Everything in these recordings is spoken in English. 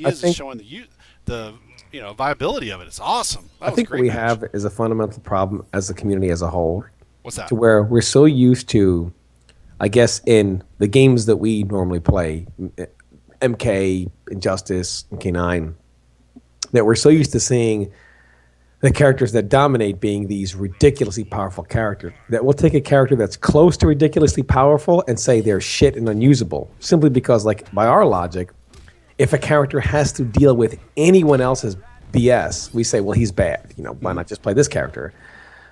he is just showing the viability of it. It's awesome. I think what we have is a fundamental problem as a community as a whole. What's that? To where we're so used to, I guess, in the games that we normally play, MK, Injustice, MK9, that we're so used to seeing the characters that dominate being these ridiculously powerful characters, that we'll take a character that's close to ridiculously powerful and say they're shit and unusable, simply because, like, by our logic, if a character has to deal with anyone else's BS, we say, well, he's bad. Why not just play this character?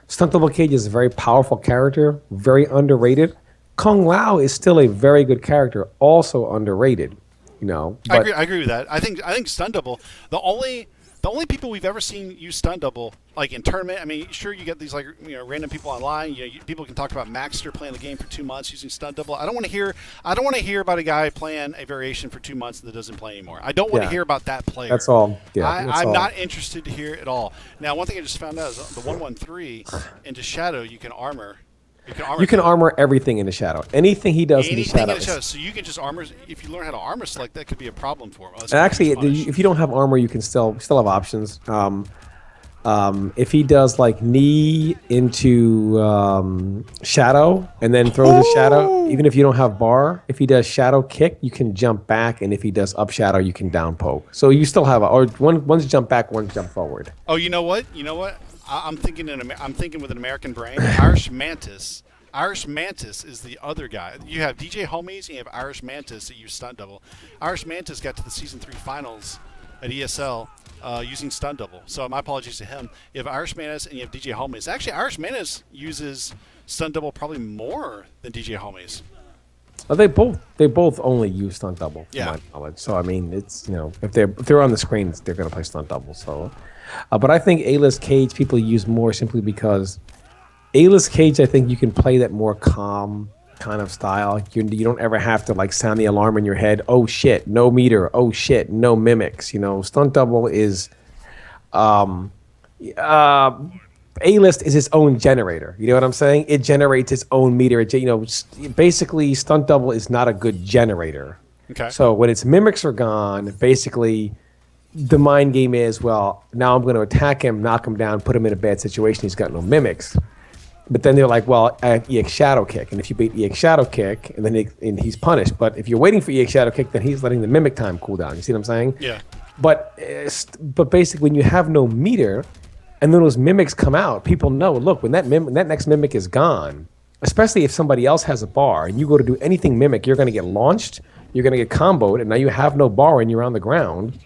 Stunt Double Cage is a very powerful character, very underrated. Kung Lao is still a very good character, also underrated. I agree with that. I think Stunt Double, the only people we've ever seen use Stunt Double, like in tournament. I mean, sure, you get these random people online. People can talk about Maxter playing the game for 2 months using Stunt Double. I don't want to hear about a guy playing a variation for 2 months that doesn't play anymore. I don't want to hear about that player. That's all. Yeah, I'm not interested to hear it at all. Now, one thing I just found out is the 113 into Shadow you can armor. You can armor everything in the Shadow. Anything he does in the Shadow. So you can just armor. If you learn how to armor select, that could be a problem for him. Actually, if you don't have armor, you can still have options. If he does like knee into Shadow and then throws the Shadow, even if you don't have bar, if he does Shadow kick, you can jump back, and if he does up Shadow, you can down poke. So you still have one's jump back, one's jump forward. Oh, you know what? I'm thinking with an American brain. Irish Mantis. Irish Mantis is the other guy. You have DJ Homies and you have Irish Mantis that use Stunt Double. Irish Mantis got to the Season 3 finals at ESL using Stunt Double. So my apologies to him. You have Irish Mantis and you have DJ Homies. Actually, Irish Mantis uses Stunt Double probably more than DJ Homies. They both only use Stunt Double, to my knowledge. So I mean, it's if they're on the screen, they're going to play Stunt Double. So. But I think A-list Cage people use more simply because A-list Cage, I think you can play that more calm kind of style. You don't ever have to like sound the alarm in your head. Oh shit, no meter. Oh shit, no mimics. Stunt Double is A-list is its own generator. You know what I'm saying? It generates its own meter. Basically Stunt Double is not a good generator. Okay. So when its mimics are gone, basically the mind game is, well, now I'm going to attack him, knock him down, put him in a bad situation. He's got no mimics. But then they're like, well, EX Shadow Kick. And if you beat EX Shadow Kick, and then he's punished. But if you're waiting for EX Shadow Kick, then he's letting the mimic time cool down. You see what I'm saying? Yeah. But basically, when you have no meter, and then those mimics come out, people know, look, when that next mimic is gone, especially if somebody else has a bar, and you go to do anything mimic, you're going to get launched, you're going to get comboed, and now you have no bar and you're on the ground.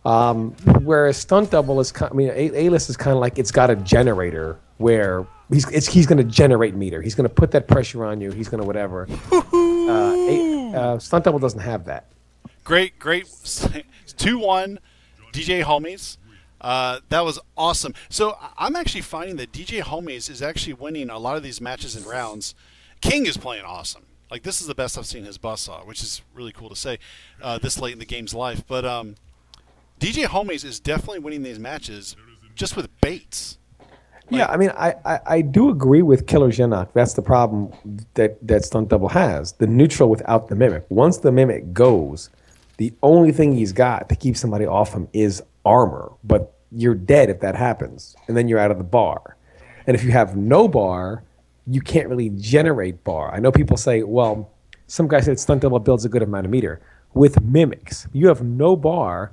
Whereas Stunt Double is, A-list is kind of like it's got a generator where he's going to generate meter. He's going to put that pressure on you. He's going to whatever. Stunt Double doesn't have that. Great. 2-1 DJ Homies. That was awesome. So I'm actually finding that DJ Homies is actually winning a lot of these matches and rounds. King is playing awesome. Like, this is the best I've seen his buzzsaw, which is really cool to say this late in the game's life. But DJ Homies is definitely winning these matches just with baits. Yeah, I mean, I do agree with Killer Genak. That's the problem that Stunt Double has. The neutral without the mimic. Once the mimic goes, the only thing he's got to keep somebody off him is armor. But you're dead if that happens. And then you're out of the bar. And if you have no bar, you can't really generate bar. I know people say, well, some guy said Stunt Double builds a good amount of meter. With mimics, you have no bar.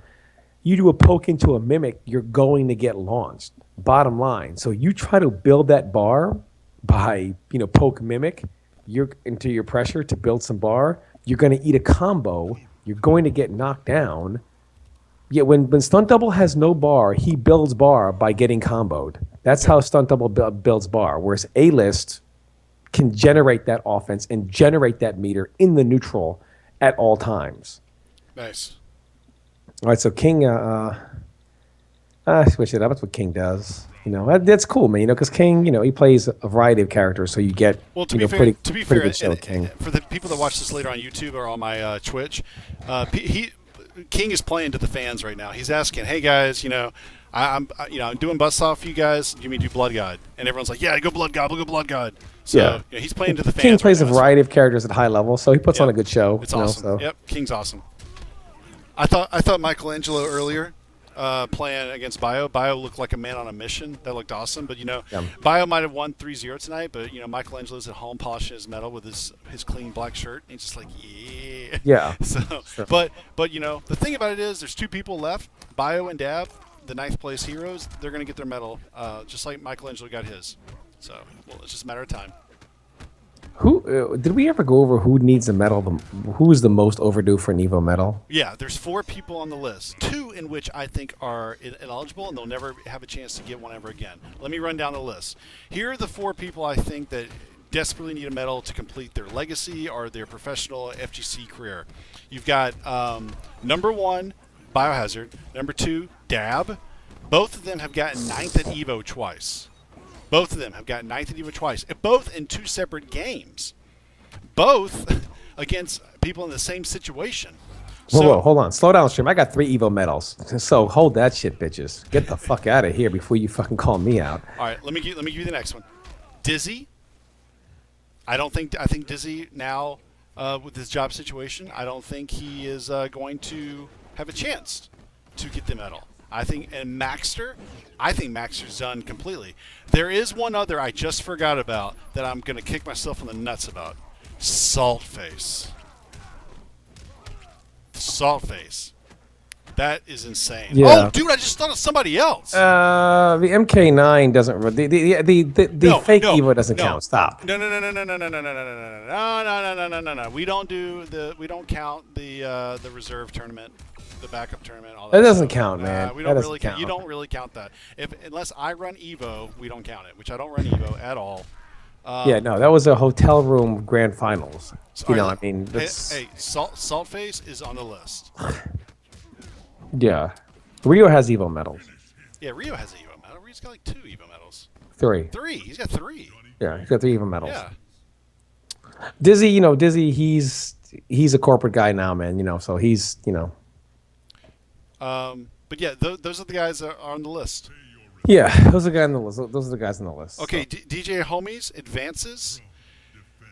You do a poke into a mimic, you're going to get launched. Bottom line. So you try to build that bar by, poke mimic, you're into your pressure to build some bar. You're going to eat a combo. You're going to get knocked down. Yeah, when Stunt Double has no bar, he builds bar by getting comboed. That's how Stunt Double builds bar. Whereas A-list can generate that offense and generate that meter in the neutral at all times. Nice. All right, so King, switch it up. That's what King does. That's cool, man. Because King, he plays a variety of characters, so you get to be fair, good show, King. For the people that watch this later on YouTube or on my Twitch, King is playing to the fans right now. He's asking, "Hey guys, I'm doing buzzsaw for you guys. Give me do Blood God," and everyone's like, "Yeah, go Blood God, go Blood God." So he's playing to the fans. King plays a variety of characters at high level, so he puts on a good show. It's awesome. So. Yep, King's awesome. I thought Michelangelo earlier playing against Bio. Bio looked like a man on a mission. That looked awesome. But Yeah. Bio might have won 3-0 tonight. But Michelangelo's at home polishing his medal with his clean black shirt. And he's just like, yeah. Yeah. So, Sure. but the thing about it is, there's two people left. Bio and Dab, the ninth place heroes. They're gonna get their medal, just like Michelangelo got his. So, well, it's just a matter of time. Who did we ever go over who needs a medal? Who is the most overdue for an Evo medal? Yeah, there's 4 people on the list, 2 in which I think are ineligible, and they'll never have a chance to get one ever again. Let me run down the list. Here are the 4 people I think that desperately need a medal to complete their legacy or their professional FGC career. You've got number 1, Biohazard. Number 2, Dab. Both of them have gotten 9th at Evo twice. Both of them have gotten 9th at Evo twice. Both in 2 separate games. Both against people in the same situation. Whoa, hold on. Slow down, stream. I got 3 Evo medals. So hold that shit, bitches. Get the fuck out of here before you fucking call me out. All right, let me give you the next one. Dizzy. I think Dizzy now with his job situation, I don't think he is going to have a chance to get the medal. And Maxter, I think Maxter's done completely. There is one other I just forgot about that I'm going to kick myself in the nuts about. Saltface. Saltface. That is insane. Yeah. Oh, dude, I just thought of somebody else. The MK9 doesn't. The fake Evo doesn't no. count. Stop. No. We don't count the reserve tournament, the backup tournament, all that. That doesn't stuff. count, man. We That don't doesn't really count. You don't really count that. Unless I run Evo, we don't count it. Which I don't run Evo at all. Yeah, no, that was a hotel room grand finals. Hey, that's Saltface is on the list. yeah. Rio has Evo medals. Yeah, Rio has an Evo medal. Rio's got like 2 Evo medals. 3. 3. He's got 3. Yeah, he's got 3 Evo medals. Yeah. Dizzy, he's a corporate guy now, man. So he's. But yeah, those are the guys that are on the list. Yeah, those are the guys on the list. Those are the guys on the list. Okay, so. DJA Homies advances.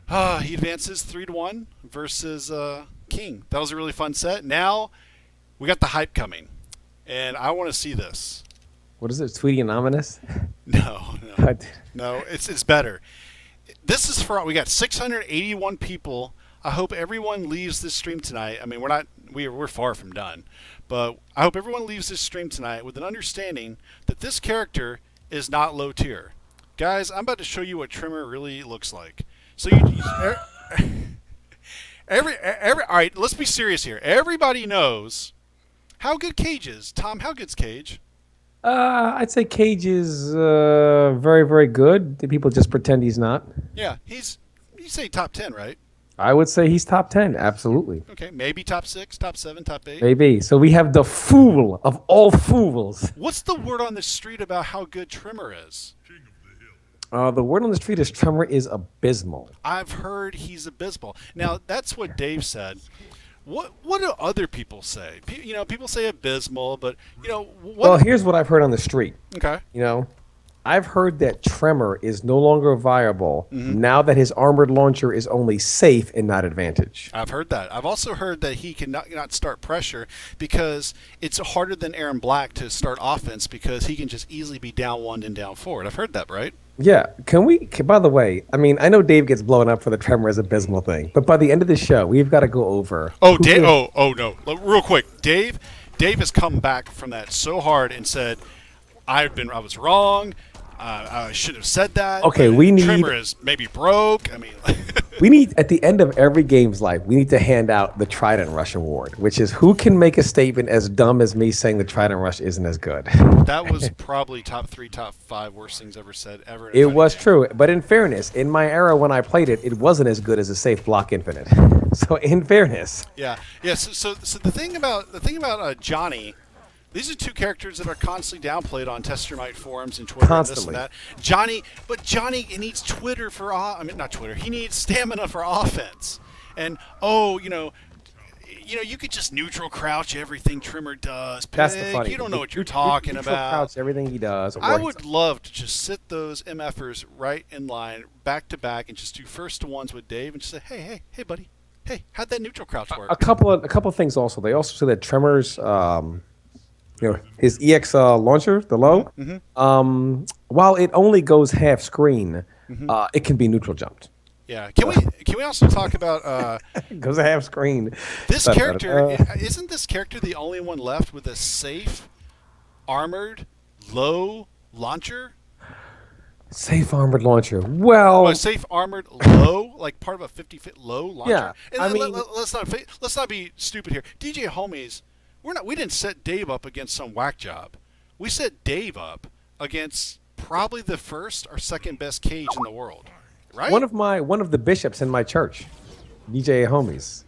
He advances 3-1 versus King. That was a really fun set. Now we got the hype coming, and I want to see this. What is it, Tweety Anonymous? No, it's better. This is we got 681 people. I hope everyone leaves this stream tonight. I mean, we're far from done, but I hope everyone leaves this stream tonight with an understanding that this character is not low tier. Guys, I'm about to show you what Tremor really looks like. So all right, let's be serious here. Everybody knows how good Cage is. Tom, how good's Cage? I'd say Cage is very, very good. The people just pretend he's not. Yeah, you say top 10, right? I would say he's top 10, absolutely. Okay, maybe top 6, top 7, top 8. Maybe. So we have the fool of all fools. What's the word on the street about how good Tremor is? The word on the street is Tremor is abysmal. I've heard he's abysmal. Now, that's what Dave said. What do other people say? People say abysmal, but, Well, here's what I've heard on the street. Okay. I've heard that Tremor is no longer viable now that his armored launcher is only safe and not advantage. I've heard that. I've also heard that he can not start pressure because it's harder than Aaron Black to start offense because he can just easily be down 1 and down forward. I've heard that, right? Yeah. By the way, I know Dave gets blown up for the Tremor is abysmal thing, but by the end of the show, we've got to go over. Oh, Dave. Oh, no. Real quick. Dave has come back from that so hard and said, I was wrong. I should have said that. Okay, Tremor is maybe broke. I mean, we need at the end of every game's life, we need to hand out the Trident Rush Award, which is who can make a statement as dumb as me saying the Trident Rush isn't as good. That was probably top 3, top 5 worst things ever said ever. It was true, but in fairness, in my era when I played it, it wasn't as good as a safe block infinite. So in fairness, yeah. So the thing about Johnny. These are 2 characters that are constantly downplayed on Testermite forums and Twitter Constantly. and this and that. Johnny needs Twitter for not Twitter. He needs stamina for offense. And you could just neutral crouch everything Tremor does. That's the funny. You don't know what you're talking about. Crouch everything he does. I would love to just sit those MFers right in line, back to back, and just do first to ones with Dave and just say, hey, buddy. Hey, how'd that neutral crouch work? A couple of things also. They also say that Tremor's his EX launcher, the low, while it only goes half screen, it can be neutral jumped. Yeah. Can we also talk about It goes half screen. this character? Isn't this character the only one left with a safe, armored, low launcher? Safe armored launcher. Well, A safe armored low, like part of a 50-foot low launcher. Yeah, And I let, mean- let's not be stupid here. DJ homies, we didn't set Dave up against some whack job. We set Dave up against probably the first or second best cage in the world, right? one of the bishops in my church, DJA homies.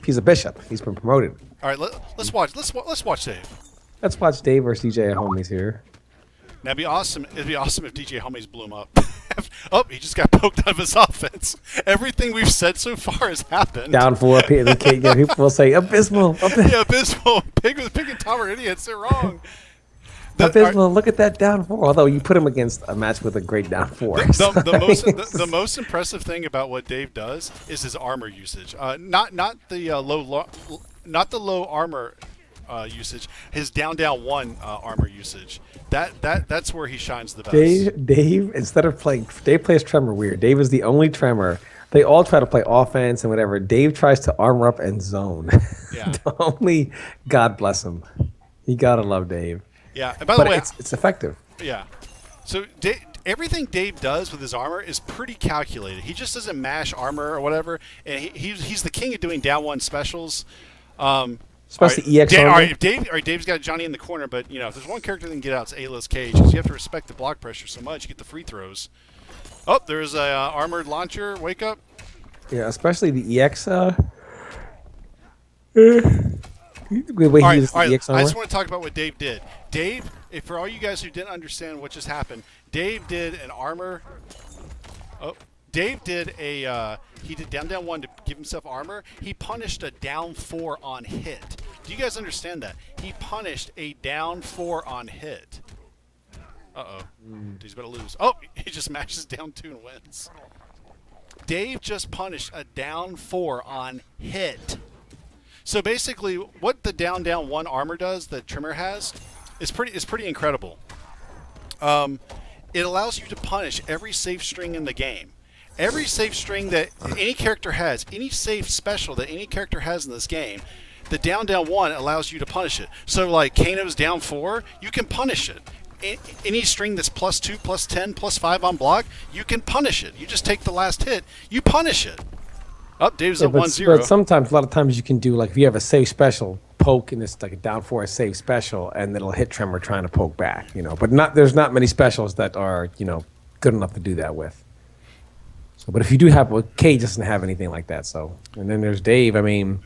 He's a bishop. He's been promoted. All right, let's watch Dave. Let's watch Dave versus DJA homies here. Now, it'd be awesome if DJ homies blew him up. Oh, he just got poked out of his offense. Everything we've said so far has happened. Down 4. People will say abysmal. Yeah, abysmal. Pig and Tom are idiots. They're wrong. Abysmal. Look at that down 4. Although you put him against a match with a great down 4. The most impressive thing about what Dave does is his armor usage. Not the low armor usage. His down 1 armor usage. That's where he shines the best. Dave, instead of playing, Dave plays Tremor weird. Dave is the only Tremor. They all try to play offense and whatever. Dave tries to armor up and zone. Yeah. Only God bless him. You gotta love Dave. Yeah. And by the way, it's effective. yeah. So everything Dave does with his armor is pretty calculated. He just doesn't mash armor or whatever. And he's the king of doing down 1 specials. Especially EX armor. All right, Dave's got Johnny in the corner, but if there's one character that can get out, it's A-list Cage, because you have to respect the block pressure so much. You get the free throws. Oh, there's a armored launcher. Wake up. Yeah, especially the EX. All right, I just want to talk about what Dave did. Dave, for all you guys who didn't understand what just happened, Dave did an armor. Oh, Dave did he did down 1 to give himself armor. He punished a down 4 on hit. Do you guys understand that? He punished a down 4 on hit. Uh-oh. He's about to lose. Oh, he just matches down 2 and wins. Dave just punished a down 4 on hit. So basically, what the down 1 armor does that Tremor has is pretty incredible. It allows you to punish every safe string in the game. Every safe string that any character has, any safe special that any character has in this game, the down 1 allows you to punish it. So like Kano's down 4, you can punish it. Any string that's +2, +10, +5 on block, you can punish it. You just take the last hit, you punish it. Oh, Dave's at 1-0. But sometimes, a lot of times, you can do like if you have a safe special poke and it's like a down 4 safe special, and it'll hit Tremor trying to poke back. But there's not many specials that are good enough to do that with. So, but if you do have, Cage doesn't have anything like that. So, and then there's Dave. I mean,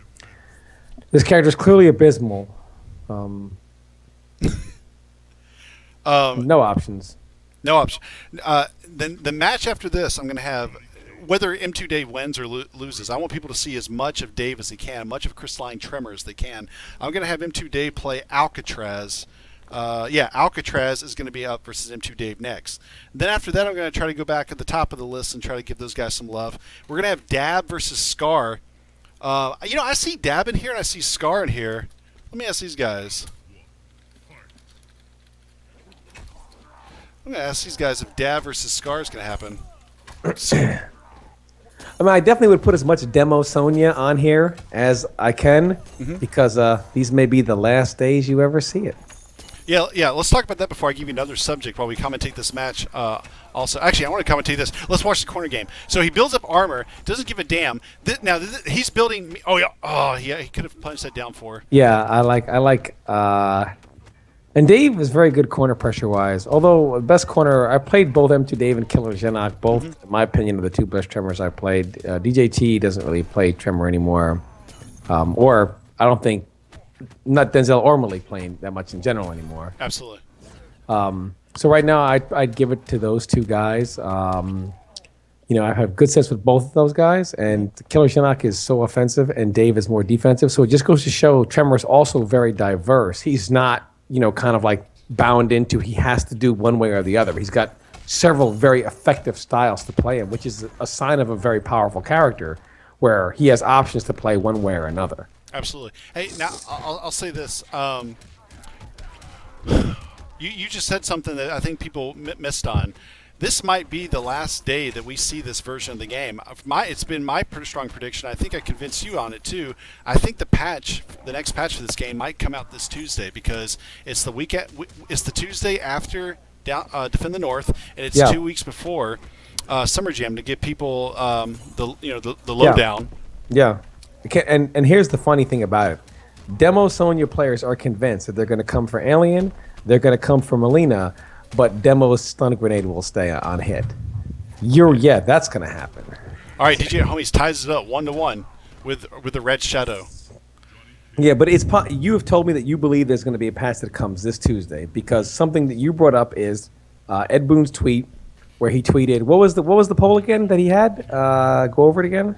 this character is clearly abysmal. No options. No option. Then the match after this, I'm going to have, whether M2 Dave wins or loses, I want people to see as much of Dave as they can, much of Crystalline Tremor as they can. I'm going to have M2 Dave play Alcatraz. Alcatraz is going to be up versus M2 Dave next. Then after that, I'm going to try to go back at the top of the list and try to give those guys some love. We're going to have Dab versus Scar. I see Dab in here and I see Scar in here. Let me ask these guys. I'm going to ask these guys if Dab versus Scar is going to happen. I mean, I definitely would put as much demo Sonya on here as I can because these may be the last days you ever see it. Yeah. Let's talk about that before I give you another subject while we commentate this match. Also, actually, I want to commentate this. Let's watch the corner game. So he builds up armor, doesn't give a damn. He's building. Oh yeah. He could have punched that down 4. Yeah, I like. And Dave is very good corner pressure wise. Although best corner, I played both M2 Dave and Killer Genak. Both, in my opinion, are the 2 best Tremors I played. DJT doesn't really play Tremor anymore, or I don't think. Not Denzel or Malik playing that much in general anymore. Absolutely. So right now, I'd give it to those 2 guys. I have good sense with both of those guys, and Killer Genak is so offensive, and Dave is more defensive. So it just goes to show Tremor is also very diverse. He's not, kind of like bound into he has to do one way or the other. He's got several very effective styles to play in, which is a sign of a very powerful character. where he has options to play one way or another. Absolutely. Hey, now I'll say this. You just said something that I think people missed on. This might be the last day that we see this version of the game. It's been my pretty strong prediction. I think I convinced you on it too. I think the next patch for this game might come out this Tuesday because it's the weekend. It's the Tuesday after Defend the North, and it's 2 weeks before Summer Jam to give people the lowdown. Yeah. And here's the funny thing about it. Demo Sonya players are convinced that they're going to come for Alien, they're going to come for Melina, but Demo's stun grenade will stay on hit. That's going to happen. All right, DJ Homies ties it up 1-1 with the Red Shadow. Yeah, but you have told me that you believe there's going to be a patch that comes this Tuesday because something that you brought up is Ed Boon's tweet where he tweeted, what was the poll again that he had? Go over it again.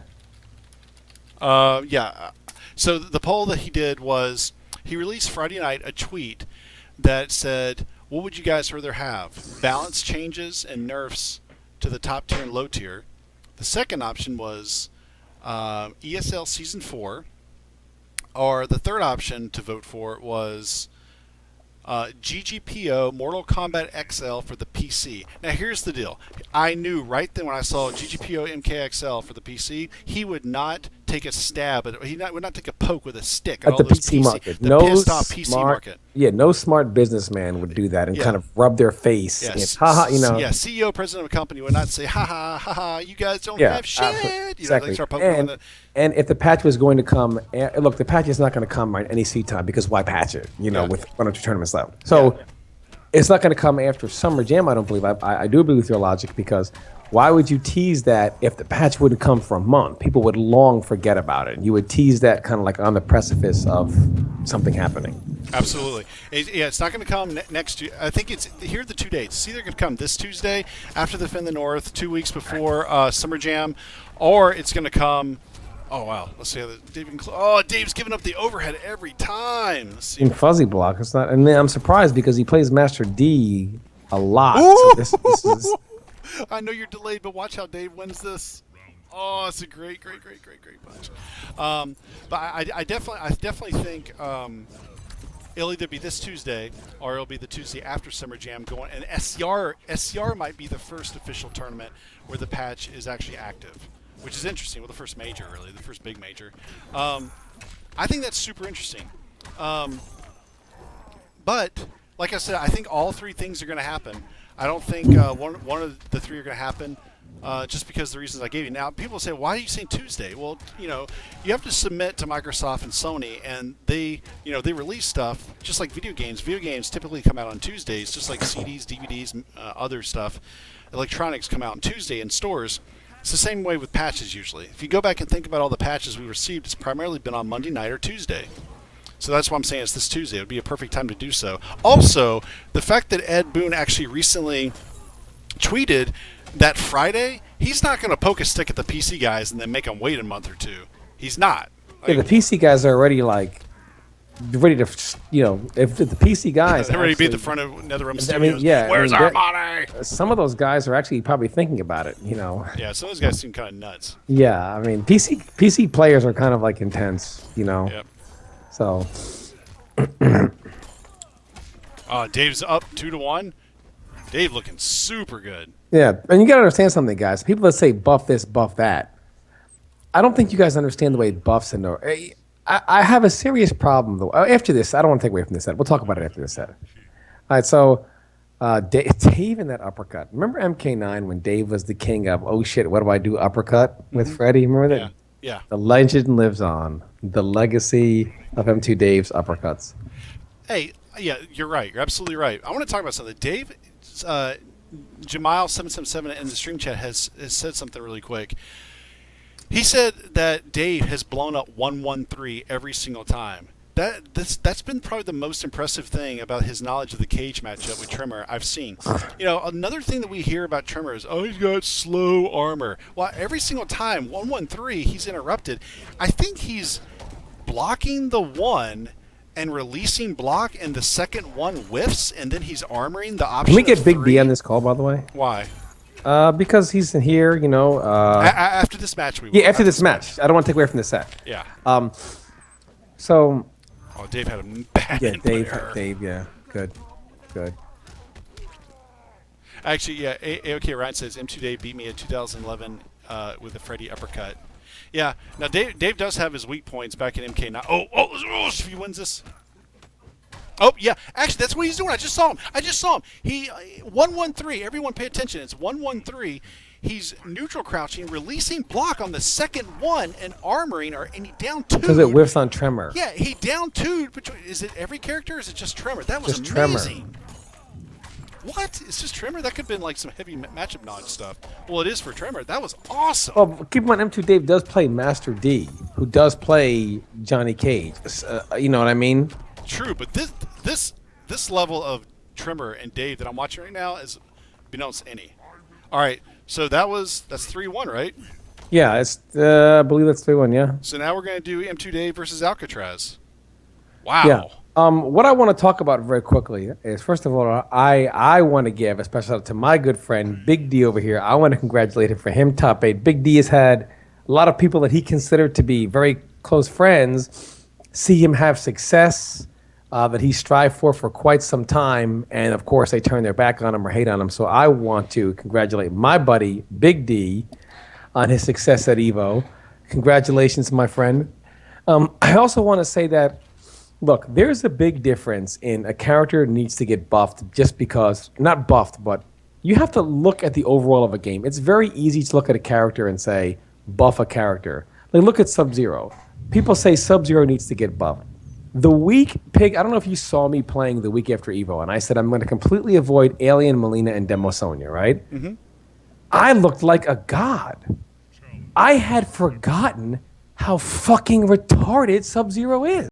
So the poll that he did was he released Friday night a tweet that said, what would you guys rather have? Balance changes and nerfs to the top tier and low tier. The second option was ESL Season 4. Or the third option to vote for was GGPO Mortal Kombat XL for the PC. Now here's the deal. I knew right then when I saw GGPO MKXL for the PC, he would not take a stab at it. He would not take a poke with a stick at the PC market. The pissed off PC market. Yeah, no smart businessman would do that and kind of rub their face. Yes. Haha, Yeah, CEO, president of a company would not say, ha, you guys don't have shit. Exactly. They start poking with it. And if the patch was going to come, look, the patch is not going to come at any seed time because why patch it, with one or two tournaments left. So it's not going to come after Summer Jam, I don't believe. I do agree with your logic because why would you tease that if the patch wouldn't come for a month? People would long forget about it. You would tease that kind of like on the precipice of something happening. Absolutely. It's not going to come next year. I think here are the 2 dates. It's either going to come this Tuesday after Defend the North, 2 weeks before Summer Jam, or it's going to come. Oh wow! Let's see how Dave's giving up the overhead every time. In fuzzy block, it's not. And I'm surprised because he plays Master D a lot. Ooh! So this is. I know you're delayed, but watch how Dave wins this. Oh, it's a great punch. But I definitely think it'll either be this Tuesday or it'll be the Tuesday after Summer Jam going. And SCR might be the first official tournament where the patch is actually active, which is interesting. Well, the first major, really, the first big major. I think that's super interesting. But like I said, I think all three things are going to happen. I don't think one of the three are going to happen just because of the reasons I gave you. Now, people say, why are you saying Tuesday? Well, you have to submit to Microsoft and Sony, and they release stuff just like video games. Video games typically come out on Tuesdays, just like CDs, DVDs, other stuff. Electronics come out on Tuesday in stores. It's the same way with patches usually. If you go back and think about all the patches we received, it's primarily been on Monday night or Tuesday. So that's why I'm saying it's this Tuesday. It would be a perfect time to do so. Also, the fact that Ed Boon actually recently tweeted that Friday, he's not going to poke a stick at the PC guys and then make them wait a month or two. He's not. The PC guys are already ready to, if the PC guys. They're ready to be at the front of NetherRealm Studios. Where's our money? Some of those guys are actually probably thinking about it, Yeah, some of those guys seem kind of nuts. Yeah, I mean, PC players are kind of intense, Yep. So. Dave's up 2-1. Dave looking super good. Yeah, and you got to understand something, guys. People that say buff this, buff that. I don't think you guys understand the way buffs and I have a serious problem though. After this, I don't want to take away from this set. We'll talk about it after this set. All right, so Dave in that uppercut. Remember MK9 when Dave was the king of oh shit, what do I do uppercut with Freddy? Remember that? Yeah. The legend lives on. The legacy of M2 Dave's uppercuts. Hey, yeah, you're right. You're absolutely right. I want to talk about something. Dave, Jamal777 in the stream chat has said something really quick. He said that Dave has blown up 113 every single time. That's been probably the most impressive thing about his knowledge of the cage matchup with Tremor I've seen. Another thing that we hear about Tremor is, oh, he's got slow armor. Well, every single time, 113, he's interrupted. I think he's blocking the one and releasing block, and the second one whiffs, and then he's armoring the option. Can we get Big three. B on this call, by the way? Why? Because he's in here, you know. After this match, we will. Yeah, after this match. I don't want to take away from the set. Yeah. So. Oh, Dave had a bad Yeah, input error. Dave. Yeah, good. Actually, yeah. A-OK Ryan says M2 Dave beat me in 2011 with a Freddy uppercut. Yeah. Now Dave does have his weak points back in MK9. Oh, if he wins this. Oh yeah, actually that's what he's doing. I just saw him. He 1-1-3. Everyone pay attention. It's 1-1-3. He's neutral crouching, releasing block on the second one, and armoring, and he down two. Because it whiffs on Tremor. Yeah, he down two. Is it every character? Or is it just Tremor? That was just amazing. Tremor. What? It's just Tremor? That could have been like some heavy matchup knowledge stuff. Well, it is for Tremor. That was awesome. Well, keep in mind, M2 Dave does play Master D, who does play Johnny Cage. You know what I mean? True, but this level of Tremor and Dave that I'm watching right now is beyond any. All right, so that's 3-1, right? Yeah, I believe that's 3-1. Yeah. So now we're gonna do M2 Dave versus Alcatraz. Wow. Yeah. What I want to talk about very quickly is, first of all, I want to give a special shout out to my good friend Big D over here. I want to congratulate him for him top 8. Big D has had a lot of people that he considered to be very close friends see him have success that he strived for quite some time, and of course they turn their back on him or hate on him. So I want to congratulate my buddy Big D on his success at Evo. Congratulations, my friend. I also want to say that, look, there's a big difference in a character needs to get buffed just because, not buffed, but you have to look at the overall of a game. It's very easy to look at a character and say, buff a character. Like, look at Sub-Zero. People say Sub-Zero needs to get buffed. The week pig, I don't know if you saw me playing the week after Evo, and I said I'm going to completely avoid Alien, Melina, and Demo Sonya, right? Mm-hmm. I looked like a god. I had forgotten how fucking retarded Sub-Zero is.